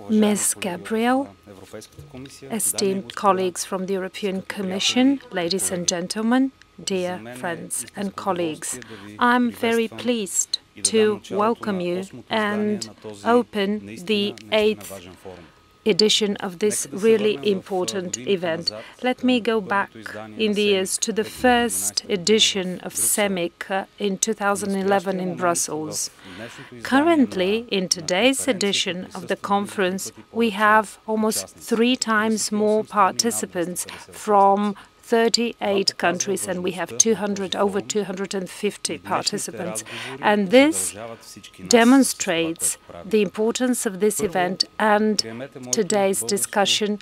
Ms. Gabriel, esteemed colleagues from the European Commission, ladies and gentlemen, dear friends and colleagues, I'm very pleased to welcome you and open the 8th edition of this really important event. Let me go back in the years to the first edition of SEMIC in 2011 in Brussels. Currently, in today's edition of the conference, we have almost 3 times more participants from 38 countries, and we have over 250 participants. And this demonstrates the importance of this event, and today's discussion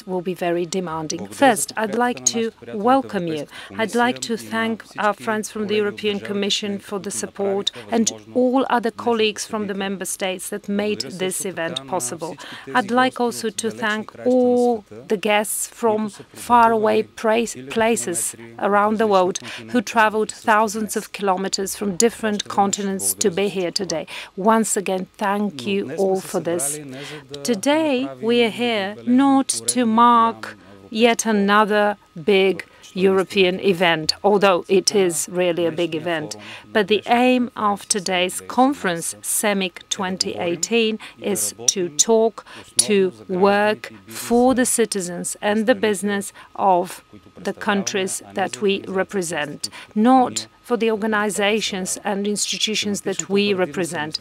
will be very demanding. First, I'd like to welcome you. I'd like to thank our friends from the European Commission for the support and all other colleagues from the member states that made this event possible. I'd like also to thank all the guests from faraway places around the world who traveled thousands of kilometers from different continents to be here today. Once again, thank you all for this. Today, we are here not to mark yet another big European event, although it is really a big event. But the aim of today's conference, SEMIC 2018, is to talk, to work for the citizens and the business of the countries that we represent, not for the organizations and institutions that we represent.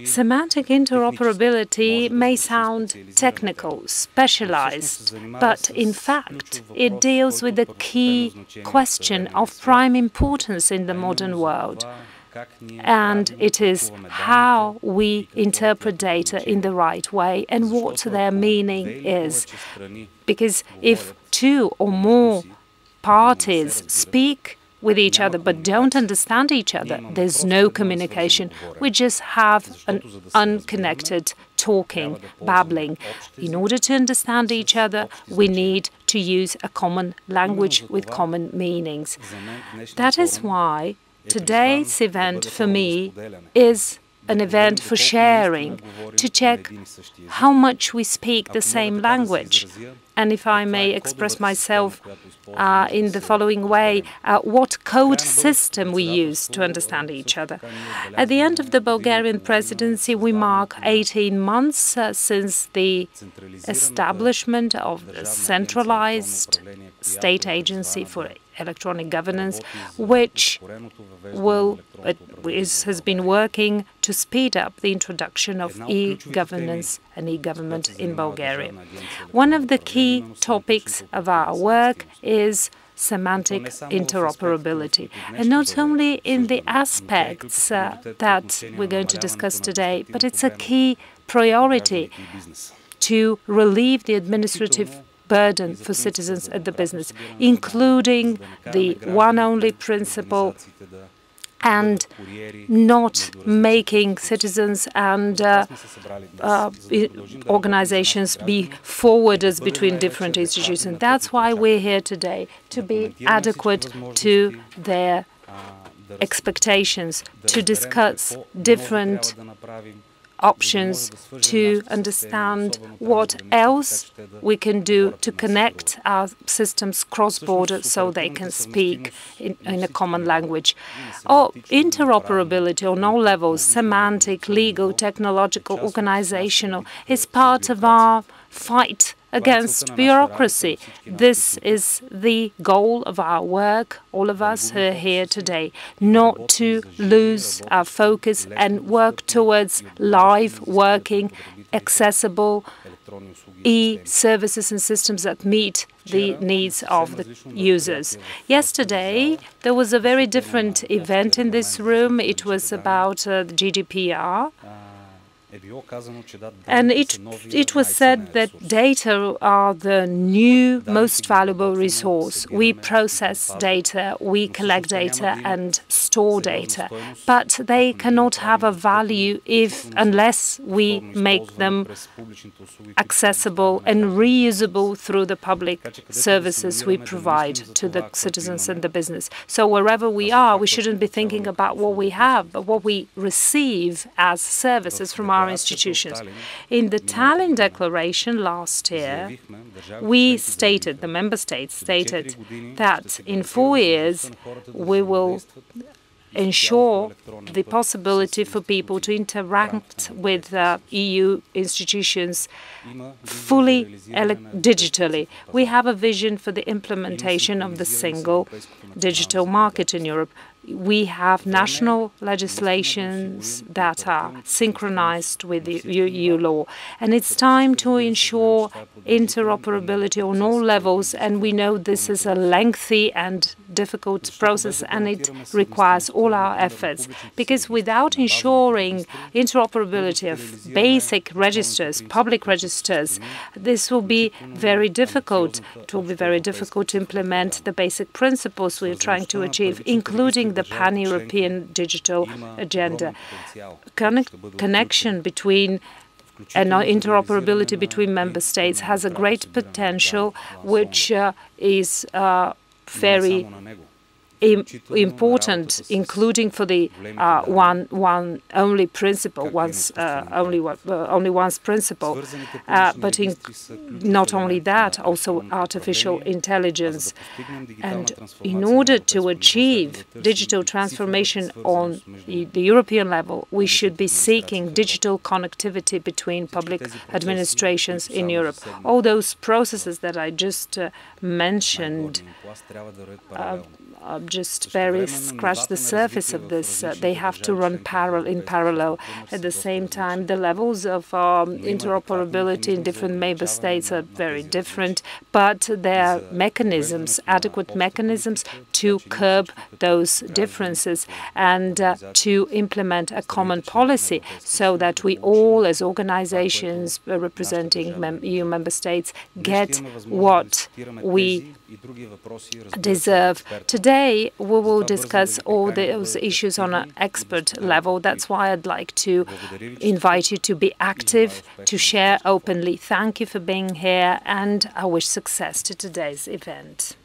Semantic interoperability may sound technical, specialized, but in fact it deals with the key question of prime importance in the modern world. And it is how we interpret data in the right way and what their meaning is. Because if 2 or more parties speak with each other but don't understand each other, there's no communication. We just have an unconnected talking, babbling. In order to understand each other, we need to use a common language with common meanings. That is why today's event for me is an event for sharing, to check how much we speak the same language. And if I may express myself in the following way, what code system we use to understand each other. At the end of the Bulgarian Presidency, we mark 18 months since the establishment of the centralized state agency for electronic governance, which has been working to speed up the introduction of e-governance and e-government in Bulgaria. One of the key topics of our work is semantic interoperability, and not only in the aspects that we're going to discuss today, but it's a key priority to relieve the administrative burden for citizens and the business, including the one-only principle and not making citizens and organizations be forwarders between different institutions. That's why we're here today, to be adequate to their expectations, to discuss different options, to understand what else we can do to connect our systems cross-border so they can speak in a common language. Interoperability on all levels, semantic, legal, technological, organizational, is part of our fight against bureaucracy. This is the goal of our work, all of us who are here today, not to lose our focus and work towards live working, accessible e-services and systems that meet the needs of the users. Yesterday, there was a very different event in this room. It was about the GDPR. And it was said that data are the new, most valuable resource. We process data, we collect data and store data, but they cannot have a value unless we make them accessible and reusable through the public services we provide to the citizens and the business. So wherever we are, we shouldn't be thinking about what we have, but what we receive as services from our institutions. In the Tallinn Declaration last year, we stated, the member states stated, that in 4 years we will ensure the possibility for people to interact with EU institutions fully digitally. We have a vision for the implementation of the single digital market in Europe. We have national legislations that are synchronized with the EU law, and it's time to ensure interoperability on all levels, and we know this is a lengthy and difficult process, and it requires all our efforts, because without ensuring interoperability of basic registers, public registers, this will be very difficult. It will be very difficult to implement the basic principles we are trying to achieve, including the pan-European digital agenda. Connection between and interoperability between member states has a great potential, which is very important, including for the one only principle, only one's principle. But not only that, also artificial intelligence. And in order to achieve digital transformation on the European level, we should be seeking digital connectivity between public administrations in Europe. All those processes that I just mentioned just barely scratch the surface of this. They have to run in parallel. At the same time, the levels of interoperability in different member states are very different, but there are mechanisms, adequate mechanisms to curb those differences and to implement a common policy so that we all, as organizations representing EU member states, get what we deserve. Today, we will discuss all those issues on an expert level. That's why I'd like to invite you to be active, to share openly. Thank you for being here, and I wish success to today's event.